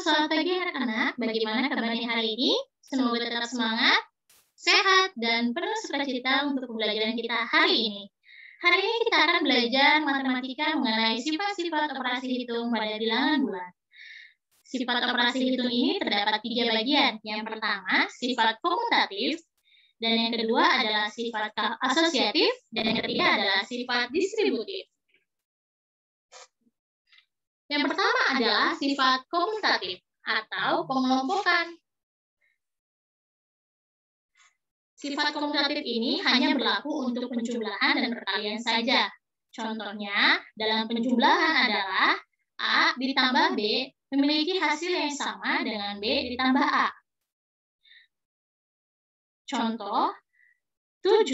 selamat pagi anak-anak. Bagaimana kabarnya hari ini? Semoga tetap semangat, sehat, dan penuh sukacita untuk pembelajaran kita hari ini. Hari ini kita akan belajar matematika mengenai sifat-sifat operasi hitung pada bilangan bulan. Sifat operasi hitung ini terdapat 3 bagian. Yang pertama, sifat komutatif, dan yang kedua adalah sifat asosiatif, dan yang ketiga adalah sifat distributif. Yang pertama adalah sifat komutatif atau pengelompokan. Sifat komutatif ini hanya berlaku untuk penjumlahan dan perkalian saja. Contohnya, dalam penjumlahan adalah A ditambah B memiliki hasil yang sama dengan B ditambah A. Contoh, 7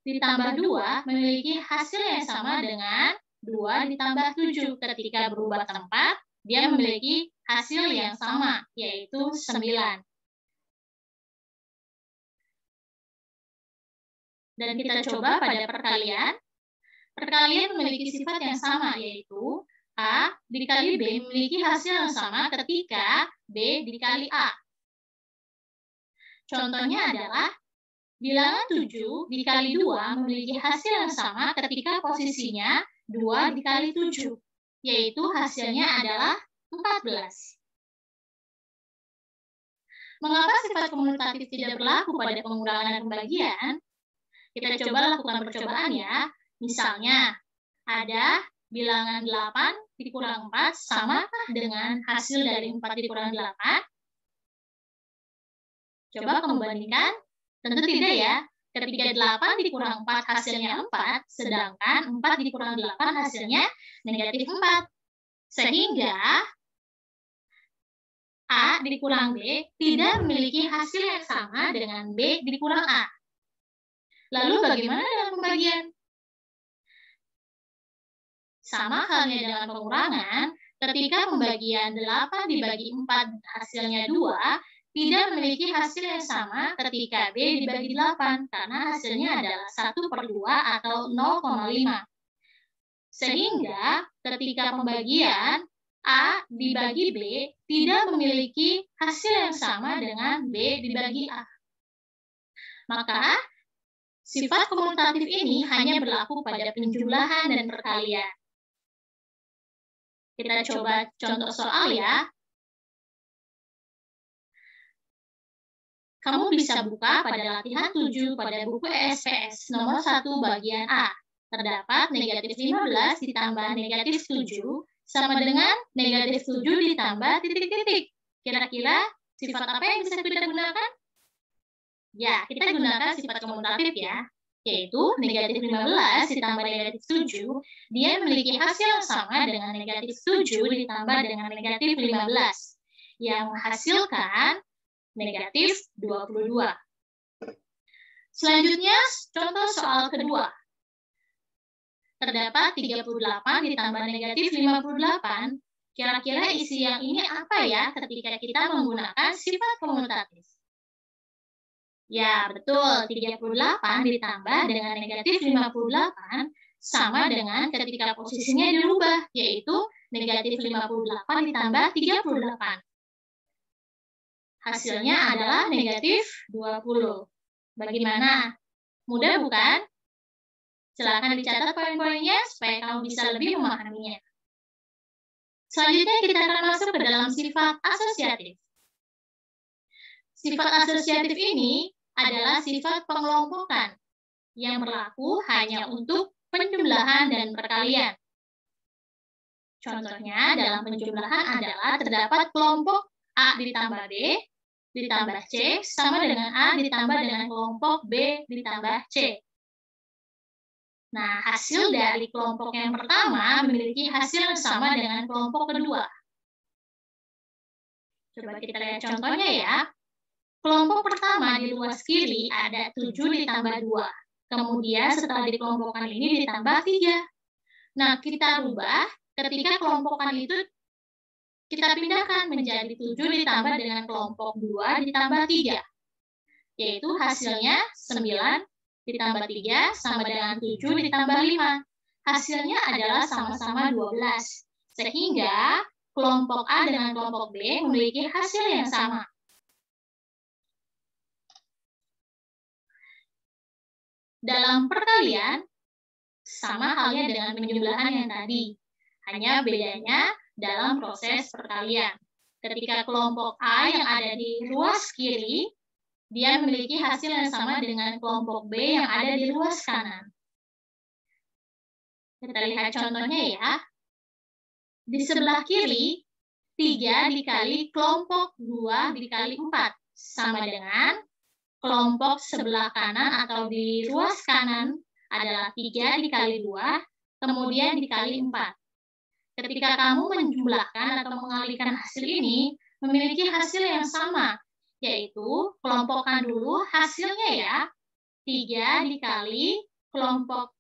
ditambah 2 memiliki hasil yang sama dengan 2 ditambah 7. Ketika berubah tempat, dia memiliki hasil yang sama, yaitu 9. Dan kita coba pada perkalian. Perkalian memiliki sifat yang sama, yaitu A dikali B memiliki hasil yang sama ketika B dikali A. Contohnya adalah bilangan 7 dikali 2 memiliki hasil yang sama ketika posisinya 2 dikali 7, yaitu hasilnya adalah 14. Mengapa sifat komutatif tidak berlaku pada pengurangan dan pembagian? Kita coba lakukan percobaan ya. Misalnya, ada bilangan 8 dikurang 4 samakah dengan hasil dari 4 dikurang 8? Coba kamu bandingkan. Tentu tidak ya. Ketika 8 dikurang 4 hasilnya 4, sedangkan 4 dikurang 8 hasilnya negatif 4. Sehingga A dikurang B tidak memiliki hasil yang sama dengan B dikurang A. Lalu bagaimana dengan pembagian? Sama halnya dengan pengurangan, ketika pembagian 8 dibagi 4 hasilnya 2, tidak memiliki hasil yang sama ketika B dibagi 8, karena hasilnya adalah 1/2 atau 0,5. Sehingga ketika pembagian A dibagi B tidak memiliki hasil yang sama dengan B dibagi A. Maka, sifat komutatif ini hanya berlaku pada penjumlahan dan perkalian. Kita coba contoh soal ya. Kamu bisa buka pada latihan 7 pada buku ESPS nomor 1 bagian A. Terdapat negatif 15 ditambah negatif 7 sama dengan negatif 7 ditambah titik-titik. Kira-kira sifat apa yang bisa kita gunakan? Ya, kita gunakan sifat komutatif ya, yaitu negatif 15 ditambah negatif 7, dia memiliki hasil yang sama dengan negatif 7 ditambah dengan negatif 15, yang menghasilkan negatif 22. Selanjutnya, contoh soal kedua. Terdapat 38 ditambah negatif 58. Kira-kira isi yang ini apa ya ketika kita menggunakan sifat komutatif? Ya, betul. 38 ditambah dengan negatif 58 sama dengan ketika posisinya dirubah, yaitu negatif 58 ditambah 38. Hasilnya adalah negatif 20. Bagaimana? Mudah bukan? Silakan dicatat poin-poinnya supaya kamu bisa lebih memahaminya. Selanjutnya kita akan masuk ke dalam sifat asosiatif. Sifat asosiatif ini adalah sifat pengelompokan yang berlaku hanya untuk penjumlahan dan perkalian. Contohnya dalam penjumlahan adalah terdapat kelompok A ditambah B ditambah C sama dengan A ditambah dengan kelompok B ditambah C. Nah, hasil dari kelompok yang pertama memiliki hasil yang sama dengan kelompok kedua. Coba kita lihat contohnya ya. Kelompok pertama di luas kiri ada 7 ditambah 2. Kemudian setelah dikelompokkan ini ditambah 3. Nah, kita rubah ketika kelompokan itu kita pindahkan menjadi 7 ditambah dengan kelompok 2 ditambah 3. Yaitu hasilnya 9 ditambah 3 sama dengan 7 ditambah 5. Hasilnya adalah sama-sama 12. Sehingga kelompok A dengan kelompok B memiliki hasil yang sama. Dalam perkalian, sama halnya dengan penjumlahan yang tadi. Hanya bedanya dalam proses perkalian. Ketika kelompok A yang ada di ruas kiri, dia memiliki hasil yang sama dengan kelompok B yang ada di ruas kanan. Kita lihat contohnya ya. Di sebelah kiri, 3 dikali kelompok 2 dikali 4 sama dengan kelompok sebelah kanan atau di ruas kanan adalah 3 dikali 2, kemudian dikali 4. Ketika kamu menjumlahkan atau mengalihkan hasil ini, memiliki hasil yang sama, yaitu kelompokkan dulu hasilnya ya. 3 dikali kelompok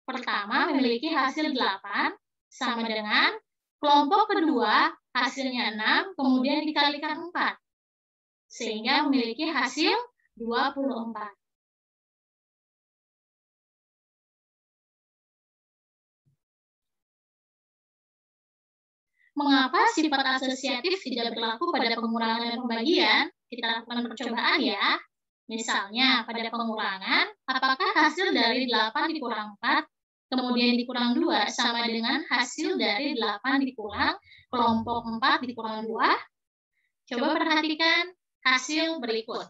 pertama memiliki hasil 8, sama dengan kelompok kedua hasilnya 6, kemudian dikalikan 4. Sehingga memiliki hasil 24. Mengapa sifat asosiatif tidak berlaku pada pengurangan dan pembagian? Kita lakukan percobaan ya. Misalnya, pada pengurangan, apakah hasil dari 8 dikurang 4, kemudian dikurang 2, sama dengan hasil dari 8 dikurang kelompok 4 dikurang 2? Coba perhatikan hasil berikut.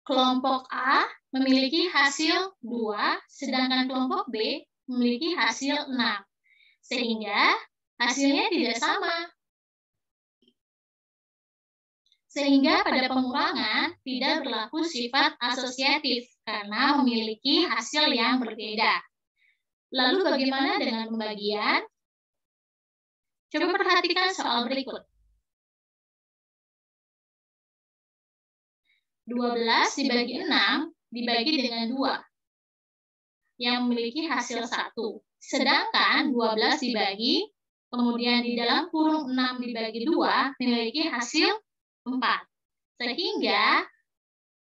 Kelompok A memiliki hasil 2, sedangkan kelompok B memiliki hasil 6. Sehingga hasilnya tidak sama. Sehingga pada pengurangan tidak berlaku sifat asosiatif karena memiliki hasil yang berbeda. Lalu bagaimana dengan pembagian? Coba perhatikan soal berikut. 12 dibagi 6 dibagi dengan 2 yang memiliki hasil 1. Sedangkan 12 dibagi, kemudian di dalam kurung 6 dibagi 2 memiliki hasil 4. Sehingga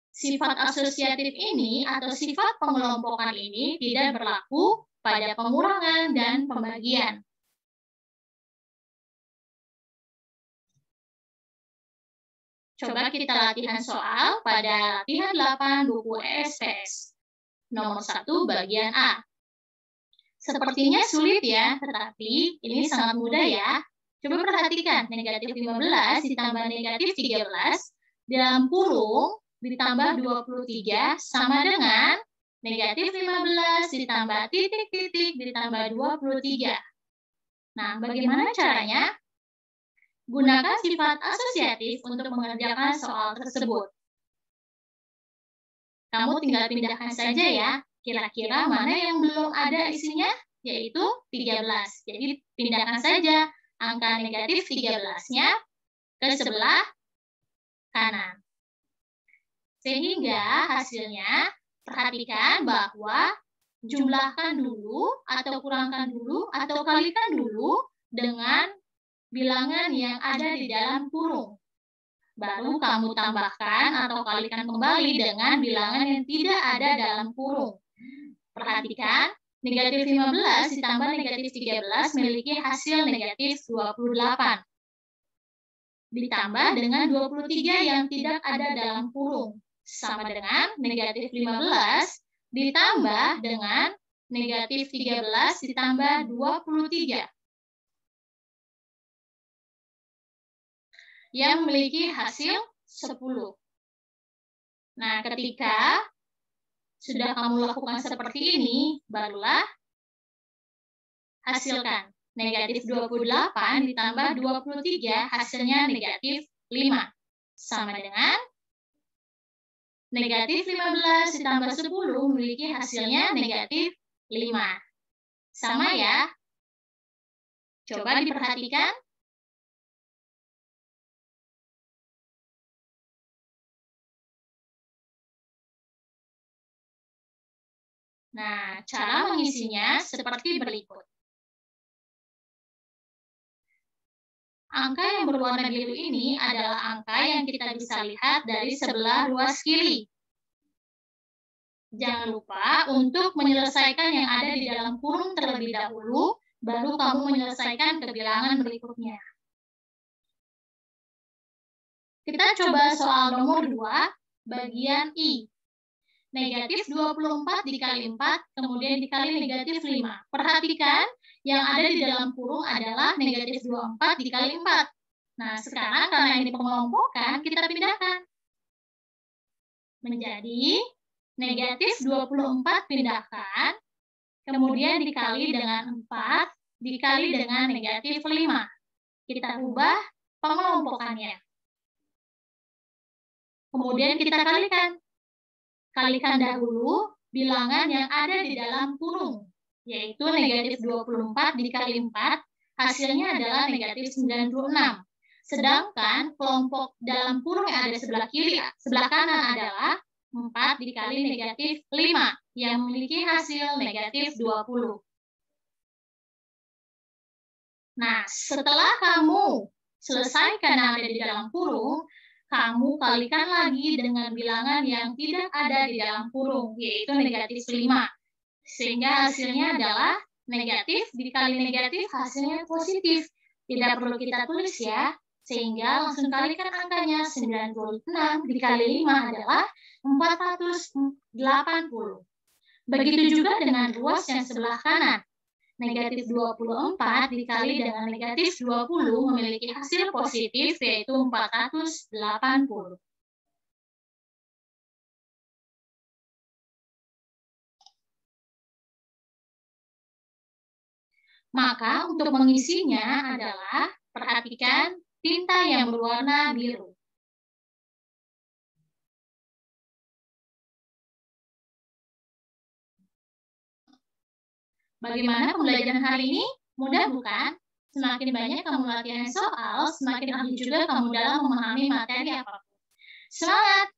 sifat asosiatif ini atau sifat pengelompokan ini tidak berlaku pada pengurangan dan pembagian. Coba kita latihan soal pada latihan 8 buku ESPS. Nomor 1 bagian A. Sepertinya sulit ya, tetapi ini sangat mudah ya. Coba perhatikan, negatif 15 ditambah negatif 13 dalam kurung ditambah 23 sama dengan negatif 15 ditambah titik-titik ditambah 23. Nah, bagaimana caranya? Gunakan sifat asosiatif untuk mengerjakan soal tersebut. Kamu tinggal pindahkan saja ya. Kira-kira mana yang belum ada isinya? Yaitu 13. Jadi pindahkan saja angka negatif 13-nya ke sebelah kanan. Sehingga hasilnya, perhatikan bahwa jumlahkan dulu atau kurangkan dulu atau kalikan dulu dengan bilangan yang ada di dalam kurung. Baru kamu tambahkan atau kalikan kembali dengan bilangan yang tidak ada dalam kurung. Perhatikan, negatif 15 ditambah negatif 13 memiliki hasil negatif 28. Ditambah dengan 23 yang tidak ada dalam kurung. Sama dengan negatif 15 ditambah dengan negatif 13 ditambah 23. Yang memiliki hasil 10. Nah, ketika sudah kamu lakukan seperti ini, barulah hasilkan. Negatif 28 ditambah 23, hasilnya negatif 5. Sama dengan negatif 15 ditambah 10 memiliki hasilnya negatif 5. Sama ya? Coba diperhatikan. Nah, cara mengisinya seperti berikut. Angka yang berwarna biru ini adalah angka yang kita bisa lihat dari sebelah ruas kiri. Jangan lupa untuk menyelesaikan yang ada di dalam kurung terlebih dahulu baru kamu menyelesaikan kebilangan berikutnya. Kita coba soal nomor 2, bagian I. Negatif 24 dikali 4, kemudian dikali negatif 5. Perhatikan, yang ada di dalam kurung adalah negatif 24 dikali 4. Nah, sekarang karena ini pengelompokan, kita pindahkan. Menjadi negatif 24 pindahkan, kemudian dikali dengan 4, dikali dengan negatif 5. Kita ubah pengelompokannya. Kemudian kita kalikan. Kalikan dahulu bilangan yang ada di dalam kurung, yaitu negatif 24 dikali 4, hasilnya adalah negatif 96. Sedangkan kelompok dalam kurung yang ada sebelah kiri, sebelah kanan adalah 4 dikali negatif 5, yang memiliki hasil negatif 20. Nah, setelah kamu selesaikan yang ada di dalam kurung, kamu kalikan lagi dengan bilangan yang tidak ada di dalam kurung, yaitu negatif 5. Sehingga hasilnya adalah negatif dikali negatif, hasilnya positif. Tidak perlu kita tulis ya, sehingga langsung kalikan angkanya. 96 dikali 5 adalah 480. Begitu juga dengan ruas yang sebelah kanan. Negatif 24 dikali dengan negatif 20 memiliki hasil positif, yaitu 480. Maka untuk mengisinya adalah, perhatikan tinta yang berwarna biru. Bagaimana pembelajaran hari ini? Mudah bukan? Semakin banyak kamu latihan soal, semakin ahli juga kamu dalam memahami materi apapun. Semangat!